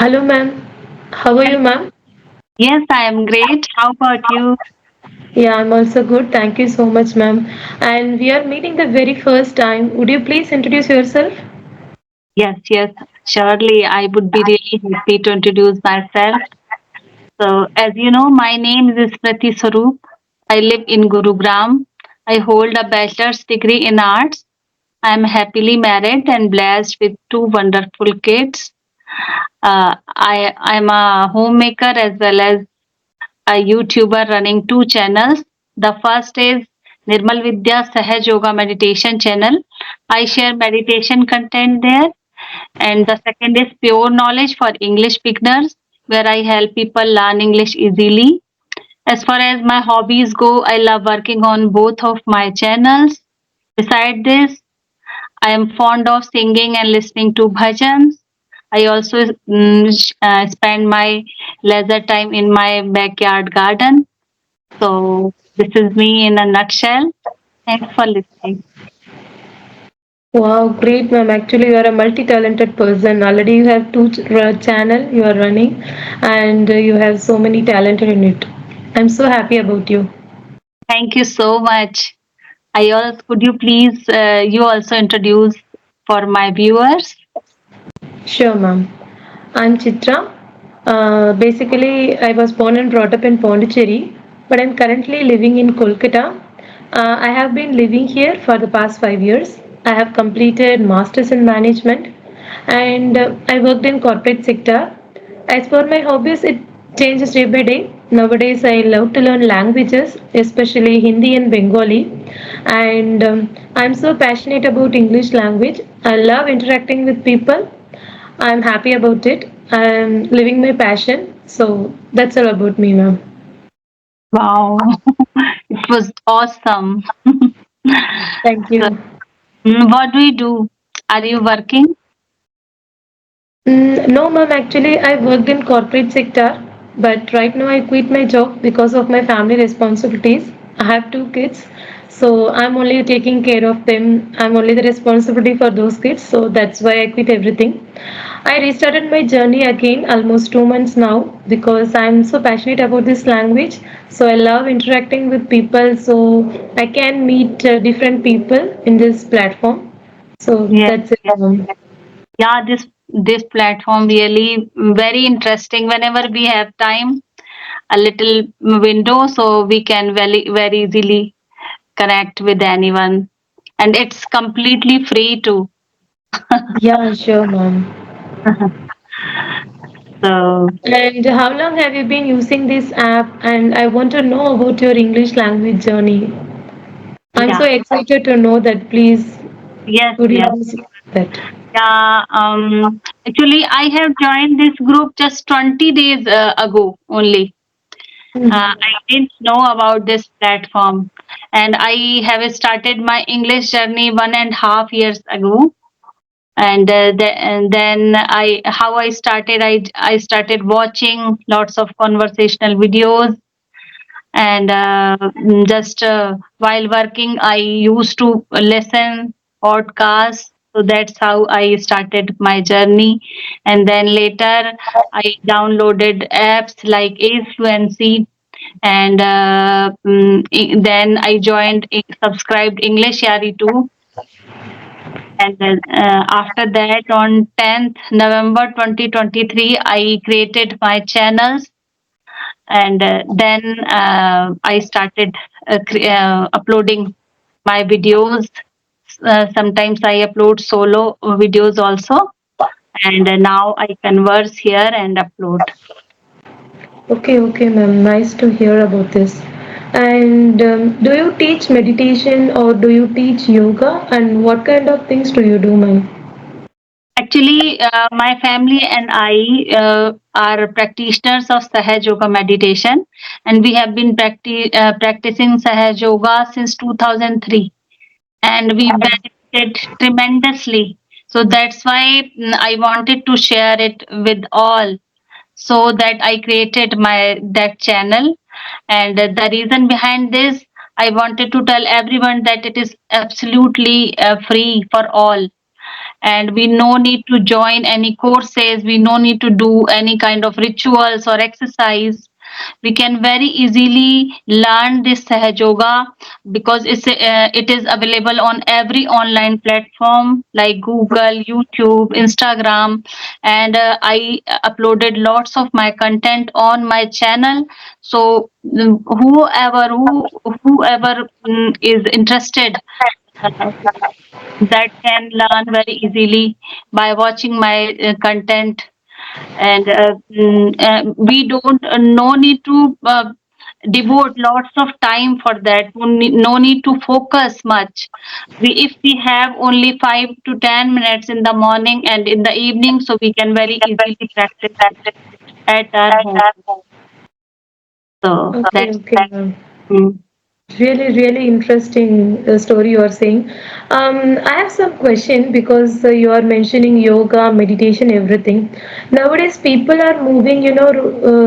Hello, ma'am. How are you, ma'am? Yes, I am great. How about you? Yeah, I'm also good. Thank you so much, ma'am. And we are meeting the very first time. Would you please introduce yourself? Yes, surely I would be really happy to introduce myself. So, as you know, my name is Smriti Sarup. I live in Gurugram. I hold a bachelor's degree in arts. I am happily married and blessed with two wonderful kids. I am a homemaker as well as a YouTuber running two channels. The first is Nirmal Vidya Sahaj Yoga Meditation channel. I share meditation content there. And the second is Pure Knowledge for English Beginners, where I help people learn English easily. As far as my hobbies go, I love working on both of my channels. Beside this, I am fond of singing and listening to bhajans. I also spend my leisure time in my backyard garden. So, this is me in a nutshell. Thanks for listening. Wow, great, ma'am. Actually, you are a multi-talented person. Already you have two channel you are running, and you have so many talented in it. I'm so happy about you. Thank you so much. I also, could you please you also introduce for my viewers? Sure, ma'am. I'm Chitra. Basically, I was born and brought up in Pondicherry, but I'm currently living in Kolkata. I have been living here for the past 5 years. I have completed masters in management, and I worked in corporate sector. As for my hobbies, it changes day by day. Nowadays, I love to learn languages, especially Hindi and Bengali, and I'm so passionate about English language. I love interacting with people. I'm happy about it. I'm living my passion. So that's all about me, ma'am. Wow, it was awesome. Thank So, you. what do you do? Are you working? No, ma'am. Actually, I worked in corporate sector, but right now I quit my job because of my family responsibilities. I have two kids, so I'm only taking care of them. I'm only the responsibility for those kids, so that's why I quit everything. I restarted my journey again almost 2 months now because I'm so passionate about this language. So I love interacting with people, so I can meet different people in this platform. So Yes, that's it. yes. Yeah, this platform really very interesting. Whenever we have time, a little window, so we can very easily connect with anyone, and it's completely free too. Yeah, sure, ma'am. So And how long have you been using this app? And I want to know about your English language journey. I'm so yeah, excited to know that. Please, yes, would you yes. please that? Yeah, actually, I have joined this group just 20 days ago only. I Mhm. didn't know about this platform, and I have started my English journey 1.5 years ago. And then how I started, I started watching lots of conversational videos, and just while working, I used to listen podcasts. So that's how I started my journey. And then later, I downloaded apps like Ace Fluency, and then I joined, subscribed English Yari too. And then after that, on 10th November 2023, I created my channels, and then I started uploading my videos. Sometimes I upload solo videos also, and now I converse here and upload. Okay, okay, ma'am. Nice to hear about this. And do you teach meditation or do you teach yoga? And what kind of things do you do, ma'am? Actually, my family and I are practitioners of Sahaj Yoga meditation, and we have been practicing Sahaj Yoga since 2003, and we benefited tremendously. So that's why I wanted to share it with all, so that I created my that channel. And the reason behind this, I wanted to tell everyone that it is absolutely free for all, and we no need to join any courses, we no need to do any kind of rituals or exercise. We can very easily learn this Sahaj Yoga because it is available on every online platform like Google, YouTube, Instagram, and I uploaded lots of my content on my channel. So whoever is interested, uh, that can learn very easily by watching my content. And we don't no need to devote lots of time for that. No need to focus much. If we have only 5 to 10 minutes in the morning and in the evening, so we can very easily practice at our home. So Okay, that's okay, ma'am. mm. Really, really interesting story you are saying. I have some question because you are mentioning yoga, meditation, everything. Nowadays, people are moving,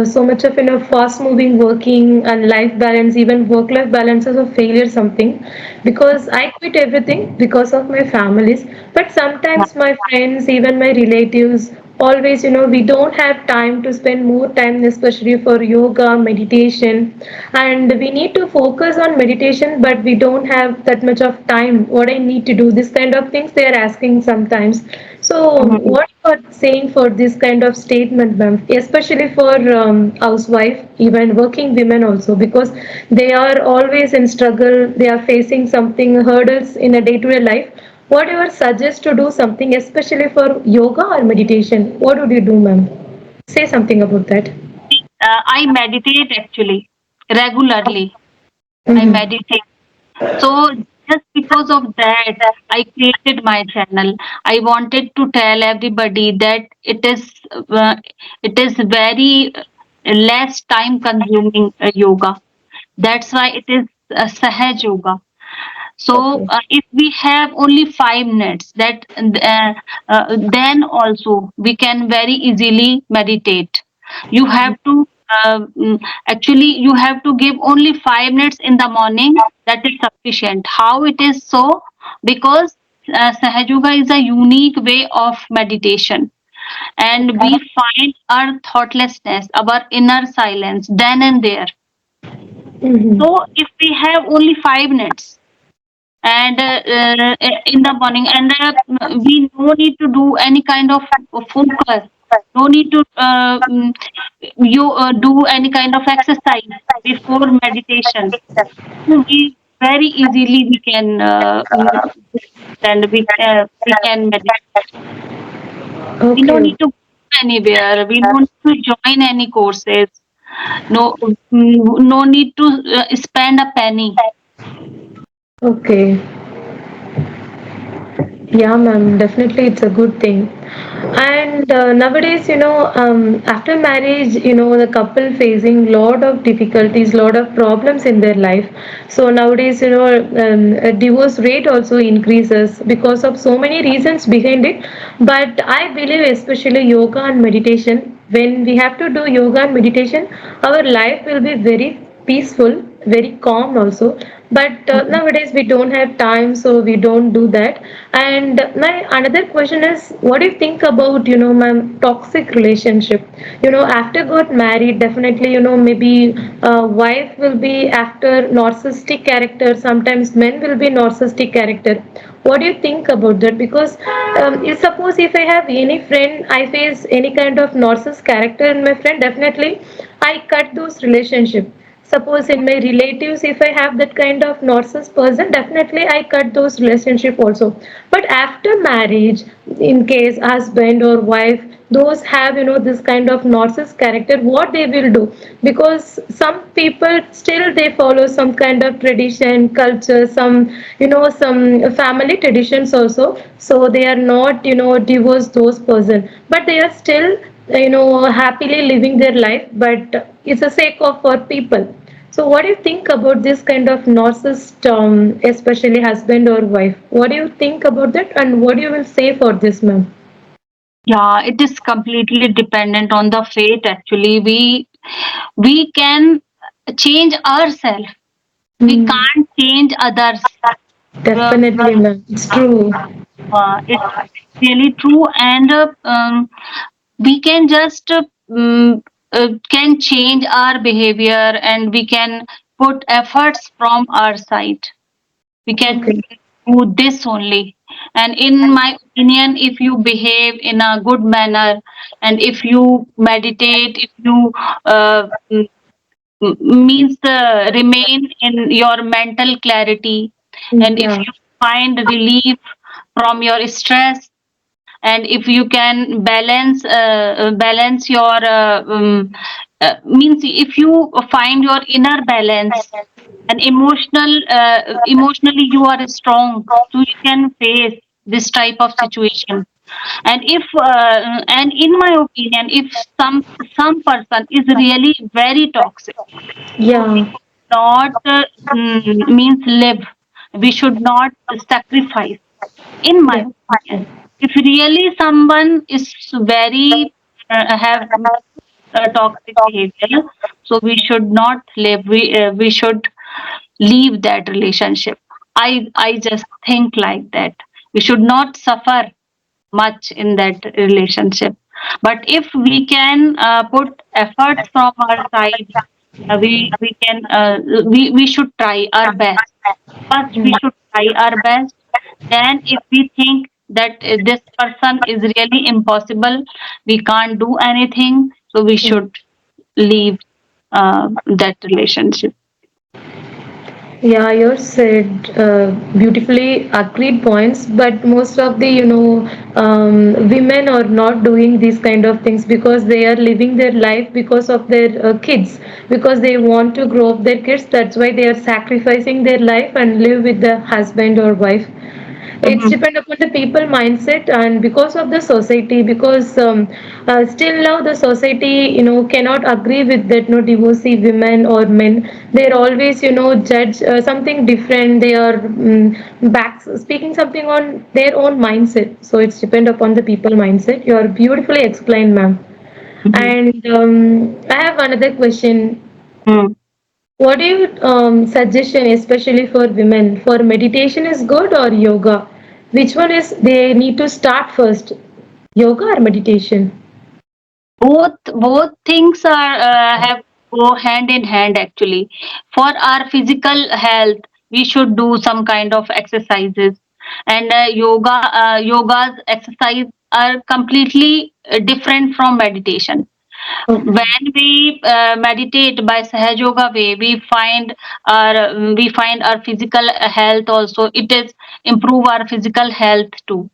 so much of fast moving working and life balance, even work life balance is a failure something. Because I quit everything because of my families, but sometimes my friends, even my relatives, always we don't have time to spend more time especially for yoga meditation, and we need to focus on meditation but we don't have that much of time. What I need to do, this kind of things they are asking sometimes. So Mhm. what you are saying for this kind of statement, ma'am, especially for housewife, even working women also, because they are always in struggle, they are facing something hurdles in a day-to-day life. What you would suggest to do something especially for yoga or meditation? What would you do, ma'am? Say something about that. I meditate actually regularly. I Mm-hmm. meditate. So just because of that, I created my channel. I wanted to tell everybody that it is very less time consuming yoga. That's why it is Sahaj Yoga. So Okay. if we have only 5 minutes, then also we can very easily meditate. You have to actually you have to give only 5 minutes in the morning. That is sufficient. How it is so? Because Sahaj Yoga is a unique way of meditation, and we find our thoughtlessness, our inner silence, then and there. Mm-hmm. So if we have only 5 minutes and in the morning, and we no need to do any kind of focus, no need to you do any kind of exercise before meditation. So we very easily we can and we can meditate. We no Okay. need to go anywhere, we no need to join any courses, no need to spend a penny. Okay. Yeah, ma'am, definitely it's a good thing. And nowadays, after marriage, the couple facing lot of difficulties, lot of problems in their life. So nowadays, a divorce rate also increases because of so many reasons behind it. But I believe, especially yoga and meditation, when we have to do yoga and meditation, our life will be very peaceful, very calm also. But nowadays we don't have time, so we don't do that. And my another question is, what do you think about ma'am, toxic relationship? After got married, definitely maybe wife will be after narcissistic character, sometimes men will be narcissistic character. What do you think about that? Because suppose if I have any friend, I face any kind of narcissist character in my friend, definitely I cut those relationship. Suppose in my relatives, if I have that kind of narcissist person, definitely I cut those relationship also. But after marriage, in case husband or wife, those have this kind of narcissist character, what they will do? Because some people still they follow some kind of tradition, culture, some family traditions also. So they are not divorce those person, but they are still happily living their life, but it's a sake of for people. So what do you think about this kind of narcissist, especially husband or wife? What do you think about that, and what do you will say for this, ma'am? Yeah, it is completely dependent on the fate actually. We can change ourselves. We Hmm. can't change others. Uh, Definitely, ma'am. It's true. It's really true, and we can just can change our behavior, and we can put efforts from our side. We can Okay. do this only. And in my opinion, if you behave in a good manner, and if you meditate, if you means remain in your mental clarity, and if Yeah. you find relief from your stress, and if you can balance your means if you find your inner balance and emotionally you are strong, so you can face this type of situation. And if and in my opinion, if some person is really very toxic, so we Yeah. should not means live, we should not sacrifice, in my opinion. Definitely. If really someone is very have toxic behavior, so we should not live, we should leave that relationship. I just think like that. We should not suffer much in that relationship. But if we can put efforts from our side, we can we should try our best. First we Yeah. should try our best. Then if we think that this person is really impossible, we can't do anything, so we Yeah. should leave that relationship. Yeah, you said beautifully agreed points, but most of the women are not doing these kind of things because they are living their life because of their kids, because they want to grow up their kids. That's why they are sacrificing their life and live with the husband or wife. It's Mhm. depend upon the people mindset, and because of the society, because still now the society cannot agree with that no divorcee women or men. They're always judge something different. They are back speaking something on their own mindset, so it's depend upon the people mindset. You are beautifully explained, ma'am. Mhm. And I have another question. Mm. What do you suggestion, especially for women, for meditation is good or yoga? Which one is they need to start first, yoga or meditation? Both things are have go hand in hand actually. For our physical health, we should do some kind of exercises, and yoga's exercise are completely different from meditation. Okay. When we meditate by Sahaj Yoga way, we find our physical health also. It is improve our physical health too,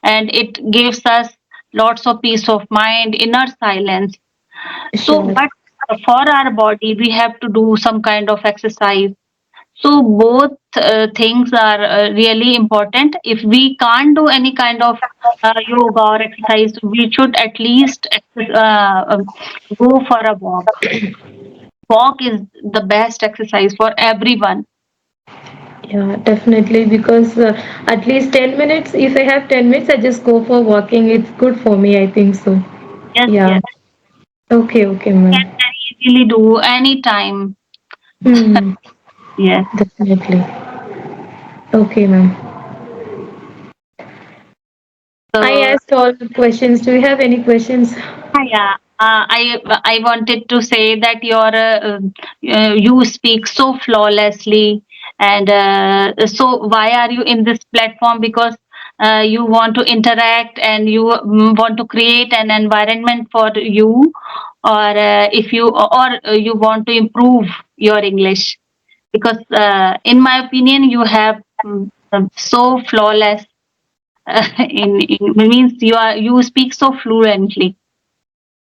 and it gives us lots of peace of mind, inner silence. So, Sure. but for our body, we have to do some kind of exercise. So both things are really important. If we can't do any kind of yoga or exercise, we should at least go for a walk. Walk is the best exercise for everyone. Yeah, definitely. Because at least 10 minutes, if I have 10 minutes, I just go for walking. It's good for me, I think so. Yes, Yeah. yes. Okay, okay, Can ma'am. very easily do anytime. Hmm. Yes. Definitely. Okay, ma'am. I So asked all the questions. Do you have any questions? yeah, I wanted to say that you speak so flawlessly, and so why are you in this platform? Because you want to interact, and you want to create an environment for you, or if you or you want to improve your English. Because in my opinion, you have so flawless in means you speak so fluently.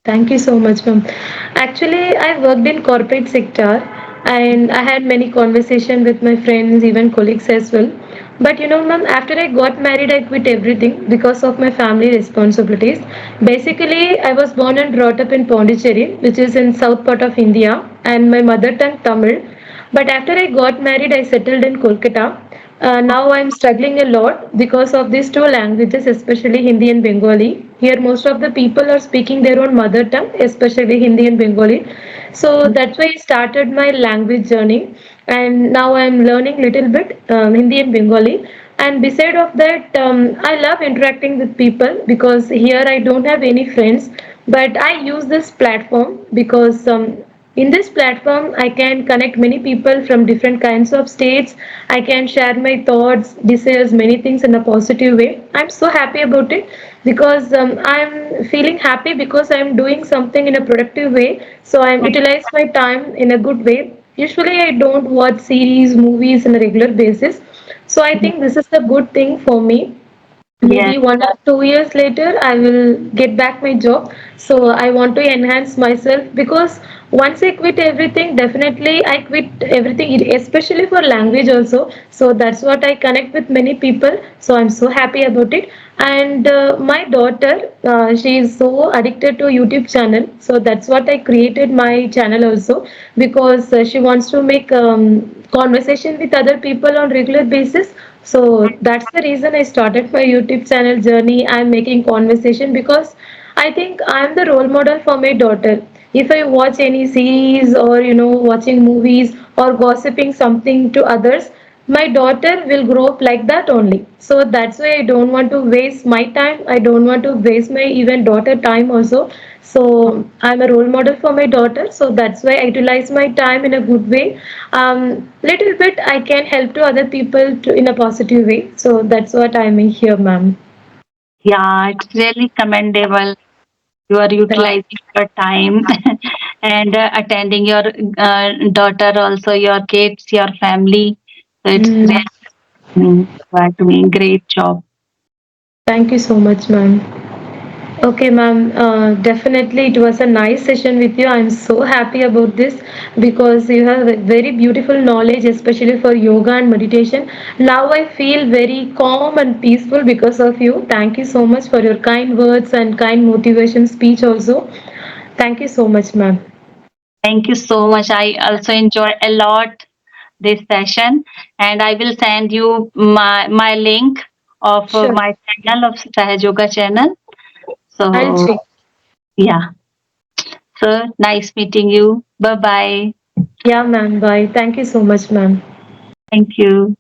Thank you so much, ma'am. Actually, I worked in corporate sector and I had many conversation with my friends, even colleagues as well. But ma'am, after I got married, I quit everything because of my family responsibilities. Basically, I was born and brought up in Pondicherry, which is in south part of India, and my mother tongue Tamil. But after I got married, I settled in Kolkata. Now I'm struggling a lot because of these two languages, especially Hindi and Bengali. Here, most of the people are speaking their own mother tongue, especially Hindi and Bengali. So that's why I started my language journey, and now I'm learning little bit Hindi and Bengali. And beside of that, I love interacting with people because here I don't have any friends, but I use this platform because in this platform I can connect many people from different kinds of states. I can share my thoughts, desires, many things in a positive way. I'm so happy about it because I'm feeling happy because I'm doing something in a productive way, so I'm utilize my time in a good way. Usually I don't watch series, movies on a regular basis, so I think this is a good thing for me. Yes. Maybe 1 or 2 years later, I will get back my job. So I want to enhance myself because once I quit everything, definitely I quit everything, especially for language also. So that's what I connect with many people. So I'm so happy about it. And my daughter, she is so addicted to YouTube channel. So that's what I created my channel also because she wants to make conversation with other people on regular basis. So that's the reason I started my YouTube channel journey. I'm making conversation because I think I'm the role model for my daughter. If I watch any series or watching movies or gossiping something to others, my daughter will grow up like that only. So that's why I don't want to waste my time. I don't want to waste my even daughter time also. So I'm a role model for my daughter. So that's why I utilize my time in a good way. Little bit I can help to other people in a positive way. So that's what I'm here, ma'am. Yeah, it's really commendable. You are Thank utilizing your time and attending your daughter, also your kids, your family. So it's Mm, really you are doing great job. thank you so much, ma'am. Okay, ma'am. Definitely, it was a nice session with you. I'm so happy about this because you have a very beautiful knowledge, especially for yoga and meditation. Now I feel very calm and peaceful because of you. Thank you so much for your kind words and kind motivation speech, also. Thank you so much, ma'am. Thank you so much. I also enjoy a lot this session, and I will send you my link of Sure. my channel of Sahaj Yoga channel. I'll So check. yeah, so nice meeting you. Bye bye. Yeah, ma'am. Bye. Thank you so much, ma'am. Thank you.